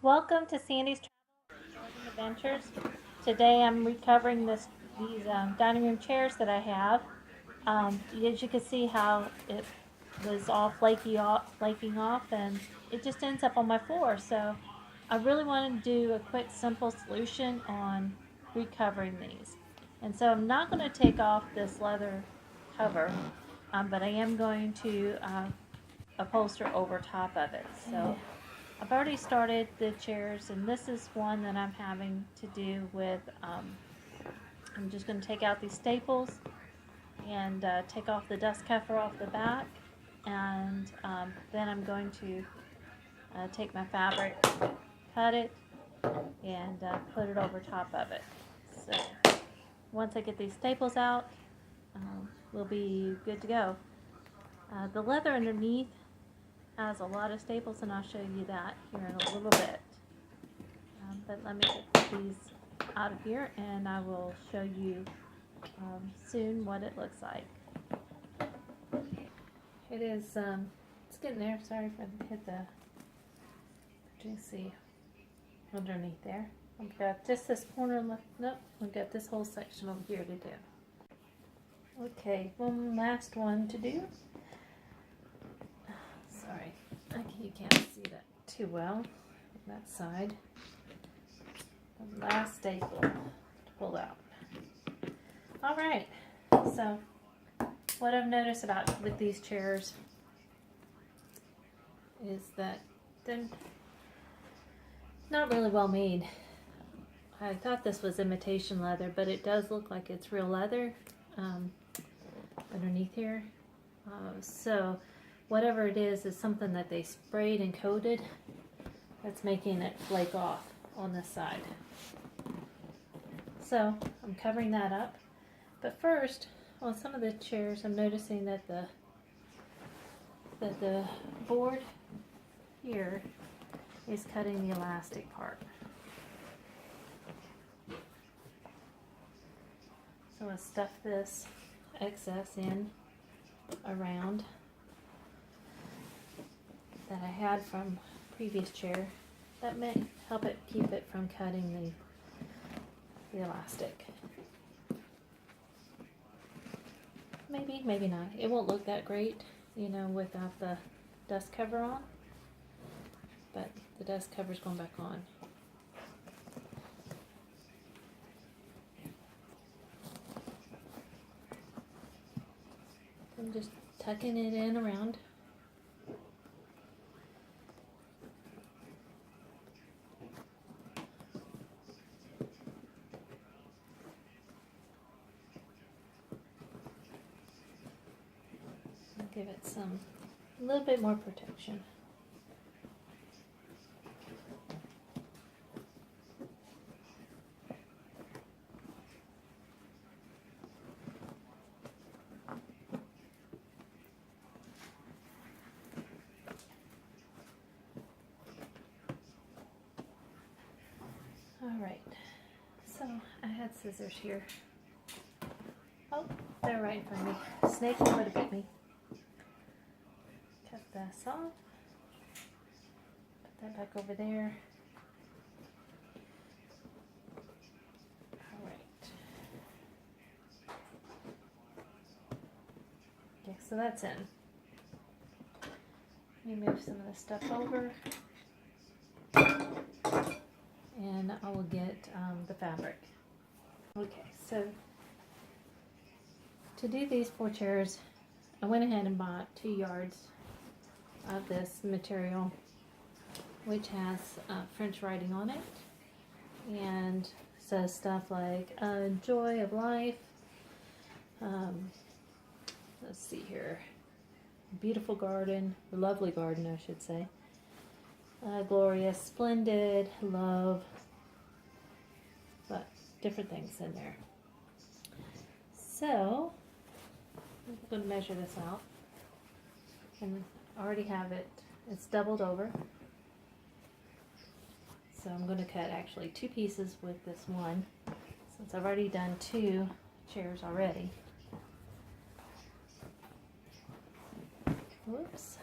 Welcome to Sandy's Travel Adventures. Today I'm recovering these dining room chairs that I have. As you can see how it was all flaking off, and it just ends up on my floor. So I really want to do a quick, simple solution on recovering these. And so I'm not going to take off this leather cover, but I am going to upholster over top of it. So I've already started the chairs, and this is one that I'm having to do with, I'm just going to take out these staples and take off the dust cover off the back, and then I'm going to take my fabric, cut it, and put it over top of it. So once I get these staples out, we'll be good to go. The leather underneath has a lot of staples, and I'll show you that here in a little bit. But let me get these out of here, and I will show you soon what it looks like. It is, it's getting there. Sorry if I hit the, you see underneath there. I've got just this corner left. Nope, I've got this whole section over here to do. Okay, one last one to do. Sorry, you can't see that too well on that side. The last staple to pull out. Alright, so what I've noticed about with these chairs is that they're not really well made. I thought this was imitation leather, but it does look like it's real leather underneath here. So whatever it is something that they sprayed and coated that's making it flake off on this side. So I'm covering that up. But first, on some of the chairs, I'm noticing that the board here is cutting the elastic part. So I stuff this excess in around that I had from previous chair. That may help it keep it from cutting the elastic. Maybe, maybe not. It won't look that great, you know, without the dust cover on. But the dust cover's going back on. I'm just tucking it in around. Give it a little bit more protection. Alright, so I had scissors here. Oh, they're right in front of me. Snake would have bit me. Cut this off. Put that back over there. Alright. Okay, so that's in. Let me move some of this stuff over. And I will get the fabric. Okay, so to do these 4 chairs, I went ahead and bought 2 yards of this material, which has French writing on it, and says stuff like joy of life. Let's see here, beautiful garden, lovely garden I should say, glorious, splendid, love, but different things in there. So I'm going to measure this out, and I already have it, it's doubled over. So I'm going to cut actually 2 pieces with this one, since I've already done 2 chairs already. Whoops.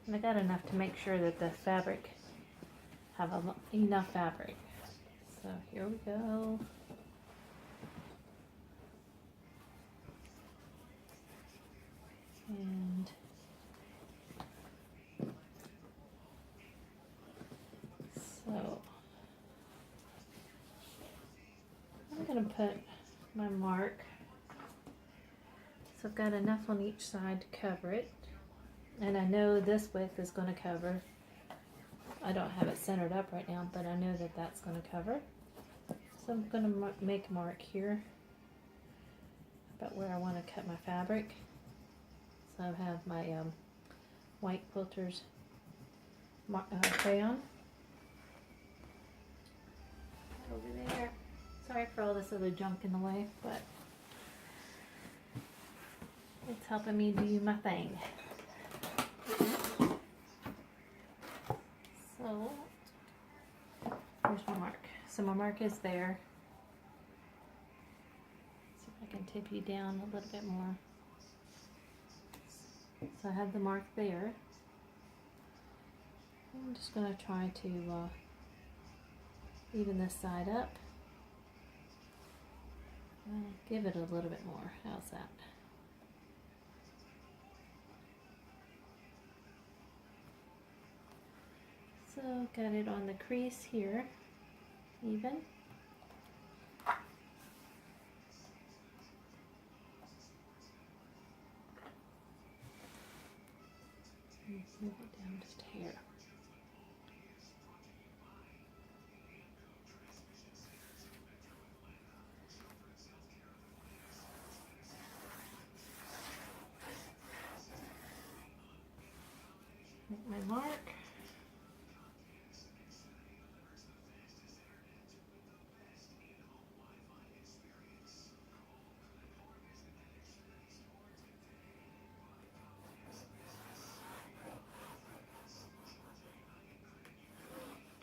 And I got enough to make sure that the fabric have enough fabric. So here we go. And so I'm going to put my mark. So I've got enough on each side to cover it. And I know this width is going to cover. I don't have it centered up right now, but I know that that's going to cover. So I'm going to make a mark here about where I want to cut my fabric. So I have my white quilter's crayon over there. Sorry for all this other junk in the way, but it's helping me do my thing. So here's my mark. So my mark is there. See if I can tip you down a little bit more. So I have the mark there. I'm just going to try to even this side up. Give it a little bit more. How's that? So got it on the crease here, even. Move it down just a hair. Make my mark.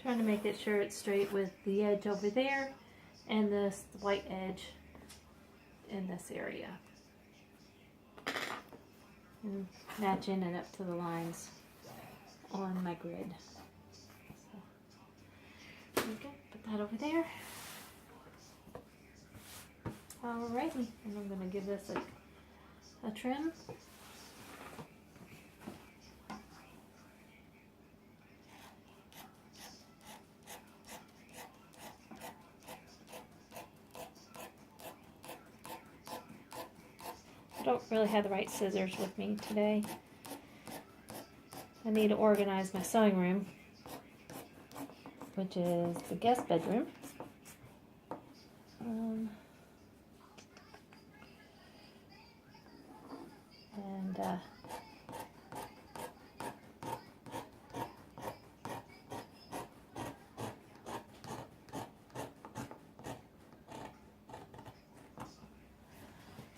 Trying to make it sure it's straight with the edge over there and this white edge in this area. And matching it up to the lines on my grid. So, okay, put that over there. Alrighty, and I'm going to give this a trim. I don't really have the right scissors with me today. I need to organize my sewing room, which is the guest bedroom.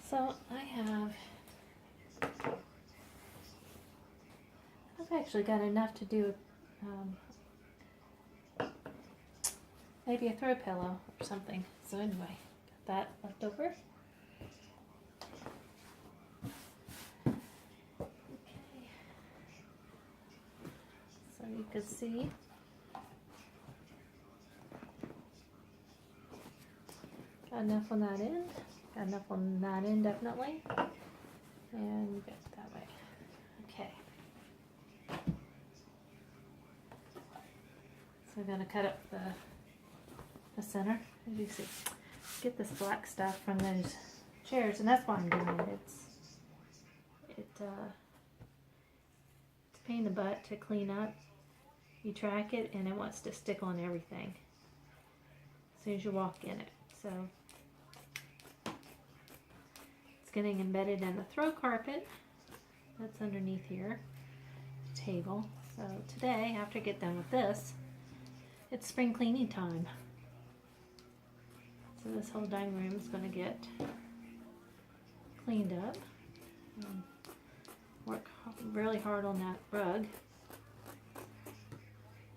So I've actually got enough to do maybe a throw pillow or something. So anyway, got that left over. Okay. So you could see got enough on that end. Got enough on that end, definitely. And go that way. Okay. So I'm going to cut up the center. As you see, get this black stuff from those chairs, and that's why I'm doing it. It's a pain in the butt to clean up. You track it, and it wants to stick on everything as soon as you walk in it. So getting embedded in the throw carpet that's underneath here, table. So today, after I get done with this, it's spring cleaning time. So this whole dining room is going to get cleaned up. And work really hard on that rug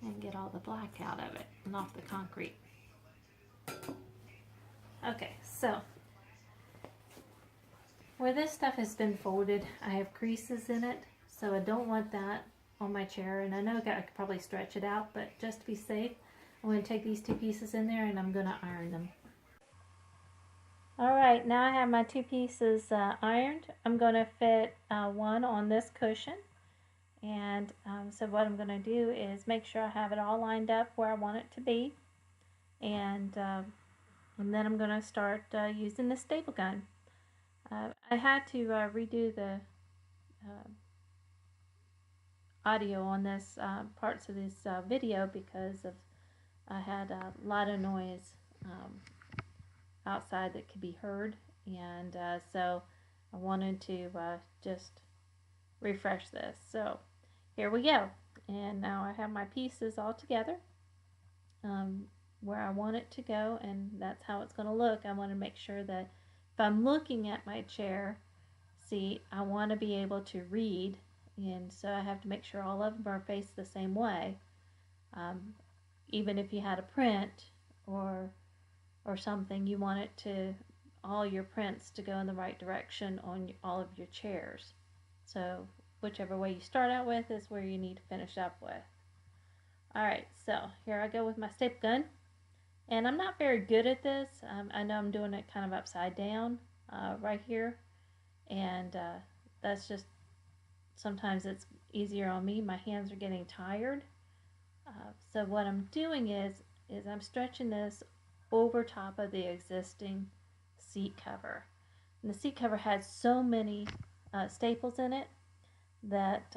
and get all the black out of it and off the concrete. Okay, so where this stuff has been folded, I have creases in it, so I don't want that on my chair, and I know I could probably stretch it out, but just to be safe, I'm going to take these two pieces in there and I'm going to iron them. Alright, now I have my two pieces ironed. I'm going to fit one on this cushion, and so what I'm going to do is make sure I have it all lined up where I want it to be, and then I'm going to start using the staple gun. I had to redo the audio on this parts of this video because of I had a lot of noise outside that could be heard, and so I wanted to just refresh this. So here we go, and now I have my pieces all together where I want it to go, and that's how it's going to look. I want to make sure that if I'm looking at my chair seat, I want to be able to read, and so I have to make sure all of them are faced the same way. Even if you had a print or something, you want it to all your prints to go in the right direction on all of your chairs. So whichever way you start out with is where you need to finish up with. Alright, so here I go with my staple gun. And I'm not very good at this. I know I'm doing it kind of upside down right here. And that's just, sometimes it's easier on me. My hands are getting tired. So what I'm doing is I'm stretching this over top of the existing seat cover. And the seat cover has so many staples in it that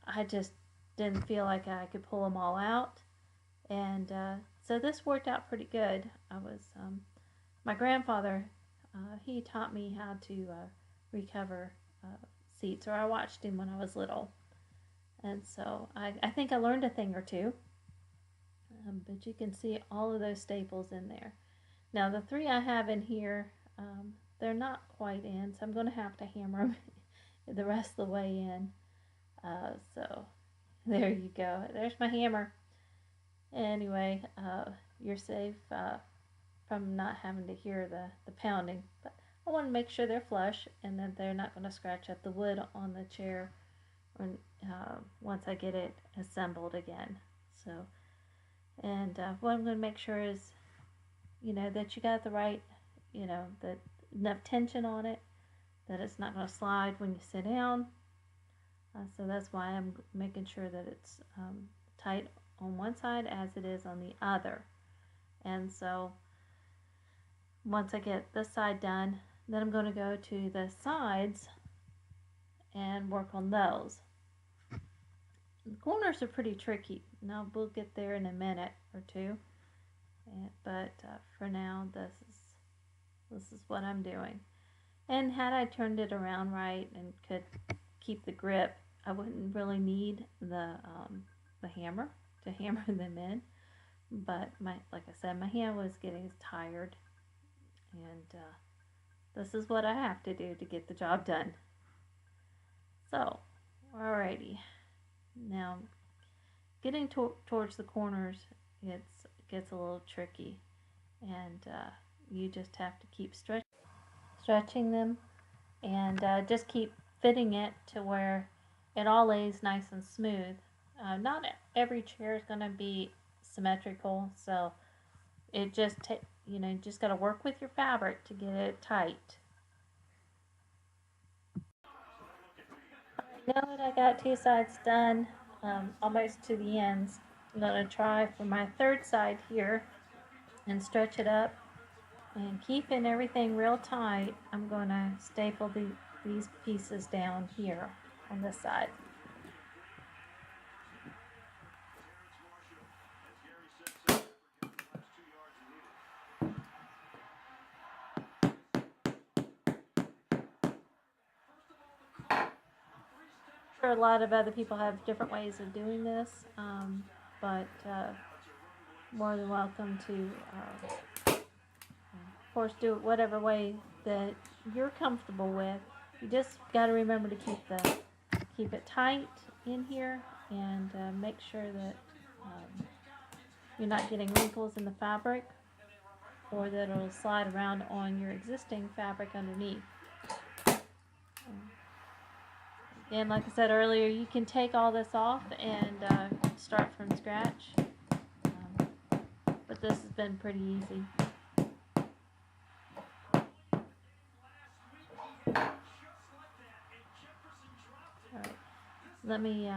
I just didn't feel like I could pull them all out. And so this worked out pretty good. My grandfather, he taught me how to recover seats, or I watched him when I was little. And so I think I learned a thing or two. But you can see all of those staples in there. Now the three I have in here, they're not quite in, so I'm going to have to hammer them the rest of the way in. So there you go. There's my hammer. Anyway, you're safe from not having to hear the pounding. But I want to make sure they're flush and that they're not going to scratch up the wood on the chair when, once I get it assembled again. So, and what I'm going to make sure is, that you got the right, that enough tension on it, that it's not going to slide when you sit down. So that's why I'm making sure that it's tight on one side as it is on the other. And so once I get this side done, then I'm going to go to the sides and work on those. The corners are pretty tricky. Now we'll get there in a minute or two. But for now, this is what I'm doing. And had I turned it around right and could keep the grip, I wouldn't really need the hammer to hammer them in. But like I said, my hand was getting tired, and this is what I have to do to get the job done. So, alrighty. Now, getting towards the corners, it gets a little tricky, and you just have to keep stretching them, and just keep fitting it to where it all lays nice and smooth. Not every chair is going to be symmetrical, so it just you just got to work with your fabric to get it tight. Now that I got two sides done, almost to the ends, I'm going to try for my third side here and stretch it up, and keeping everything real tight, I'm going to staple these pieces down here on this side. Sure, a lot of other people have different ways of doing this, but more than welcome to, of course, do it whatever way that you're comfortable with. You just got to remember to keep it tight in here, and make sure that you're not getting wrinkles in the fabric, or that it'll slide around on your existing fabric underneath. And like I said earlier, you can take all this off and start from scratch. But this has been pretty easy. Alright, let me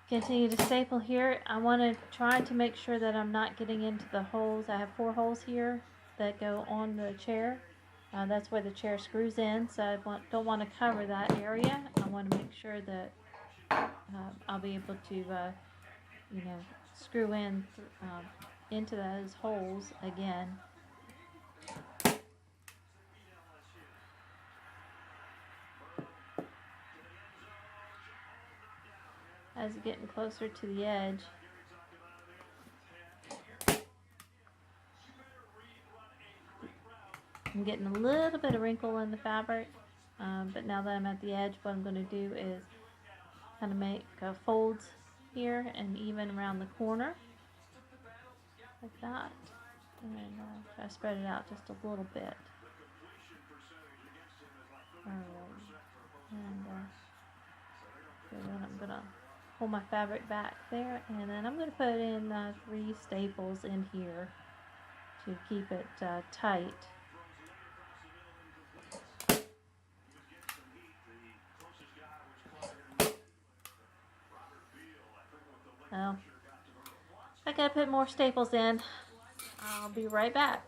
continue to staple here. I want to try to make sure that I'm not getting into the holes. I have 4 holes here that go on the chair. That's where the chair screws in, so I don't want to cover that area. I want to make sure that I'll be able to, you know, screw in into those holes again. As it's getting closer to the edge, I'm getting a little bit of wrinkle in the fabric, but now that I'm at the edge, what I'm going to do is kind of make folds here and even around the corner, like that, and try to spread it out just a little bit. And then I'm going to pull my fabric back there, and then I'm going to put in 3 staples in here to keep it tight. So I gotta put more staples in. I'll be right back.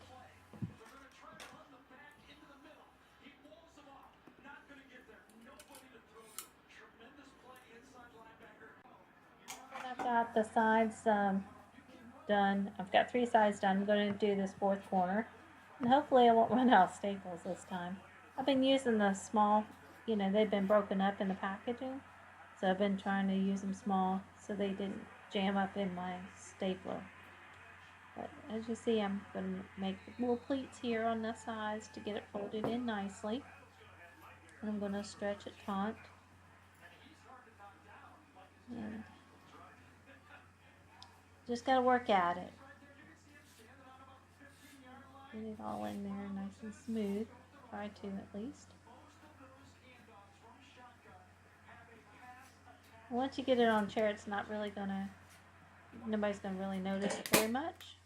I've got the sides done. I've got 3 sides done. I'm going to do this 4th corner, and hopefully I won't run out of staples this time. I've been using the small, you know, they've been broken up in the packaging, so I've been trying to use them small so they didn't jam up in my stapler. But as you see, I'm going to make little pleats here on the sides to get it folded in nicely. And I'm going to stretch it taut. And just got to work at it. Get it all in there nice and smooth. Try to at least. Once you get it on the chair, it's not really gonna, nobody's gonna really notice it very much.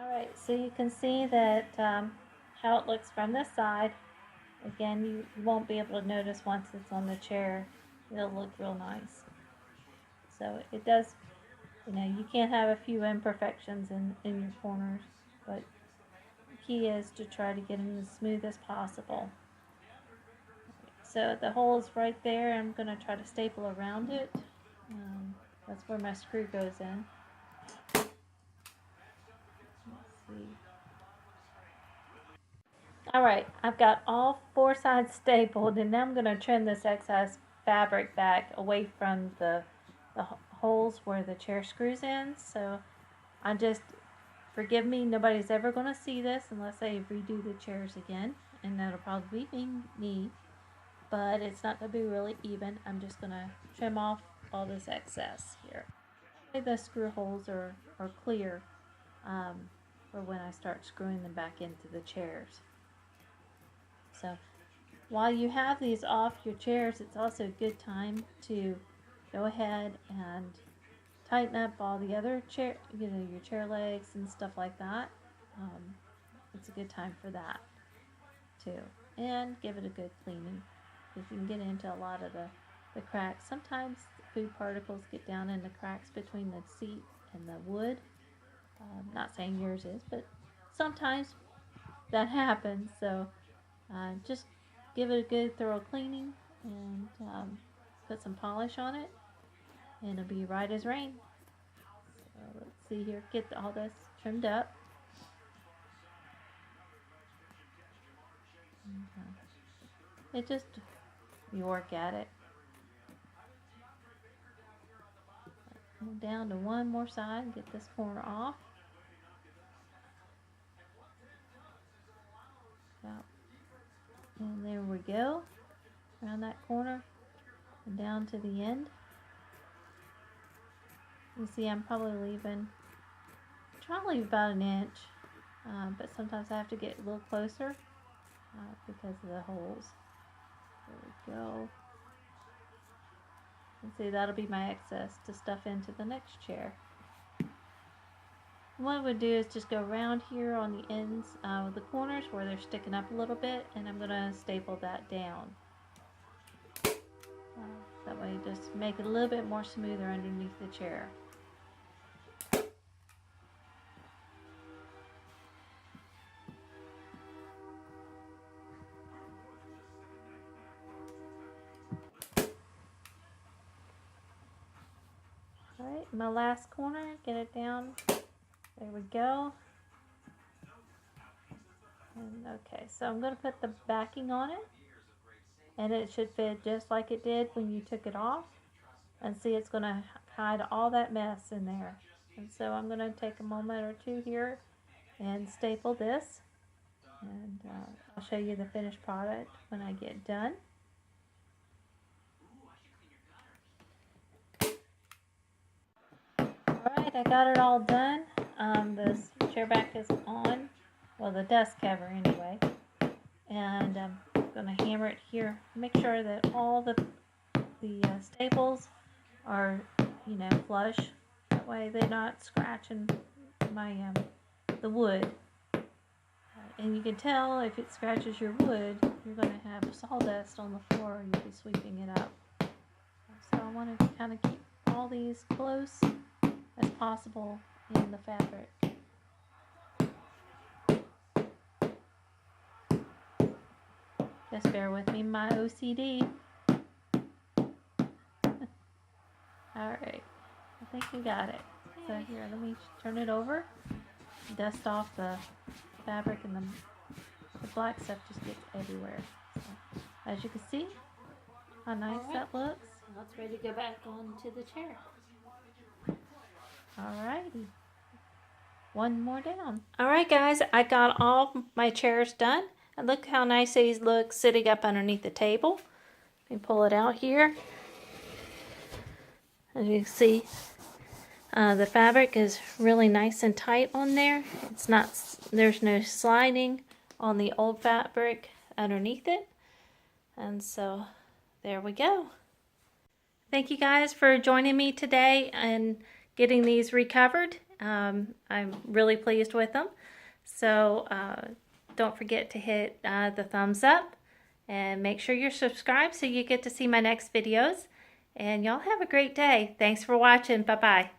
Alright, so you can see that how it looks from this side. Again, you won't be able to notice once it's on the chair. It'll look real nice. So it does, you know, you can't have a few imperfections in your corners, but the key is to try to get them as smooth as possible. So the hole is right there. I'm going to try to staple around it. That's where my screw goes in. Let's see. Alright, I've got all 4 sides stapled, and now I'm going to trim this excess fabric back away from the holes where the chair screws in. So I just, forgive me, nobody's ever going to see this unless I redo the chairs again, and that'll probably be me, but it's not going to be really even. I'm just going to trim off all this excess here. The screw holes are clear for when I start screwing them back into the chairs. So while you have these off your chairs, it's also a good time to go ahead and tighten up all the other chair, you know, your chair legs and stuff like that. It's a good time for that too. And give it a good cleaning. If you can get into a lot of the cracks. Sometimes food particles get down in the cracks between the seat and the wood. Not saying yours is, but sometimes that happens. So just give it a good thorough cleaning and put some polish on it, and it'll be right as rain. Let's see here, get all this trimmed up. It just, you work at it. Go down to one more side, get this corner off. And there we go, around that corner and down to the end. You see I'm probably leaving, trying to leave about an inch, but sometimes I have to get a little closer because of the holes. There we go. And see, that'll be my excess to stuff into the next chair. What I would do is just go around here on the ends of the corners where they're sticking up a little bit, and I'm going to staple that down. That way just make it a little bit more smoother underneath the chair. Alright, my last corner, get it down. There we go. And okay, so I'm going to put the backing on it. And it should fit just like it did when you took it off. And see, it's going to hide all that mess in there. And so I'm going to take a moment or two here and staple this. And I'll show you the finished product when I get done. Alright, I got it all done. This chair back is on. Well, the dust cover anyway. And I'm going to hammer it here. Make sure that all the staples are, you know, flush. That way they're not scratching my the wood. And you can tell if it scratches your wood, you're going to have sawdust on the floor and you'll be sweeping it up. So I want to kind of keep all these close as possible in the fabric. Just bear with me, my OCD. Alright, I think we got it. So here, let me turn it over. Dust off the fabric, and the black stuff just gets everywhere. So, as you can see, how nice that looks. Now it's ready to go back onto the chair. Alrighty. One more down. Alright guys, I got all my chairs done. And look how nice these look sitting up underneath the table. Let me pull it out here. As you can see, the fabric is really nice and tight on there. It's not, there's no sliding on the old fabric underneath it. And so there we go. Thank you guys for joining me today and getting these recovered. I'm really pleased with them. So don't forget to hit the thumbs up and make sure you're subscribed so you get to see my next videos. And y'all have a great day. Thanks for watching. Bye-bye.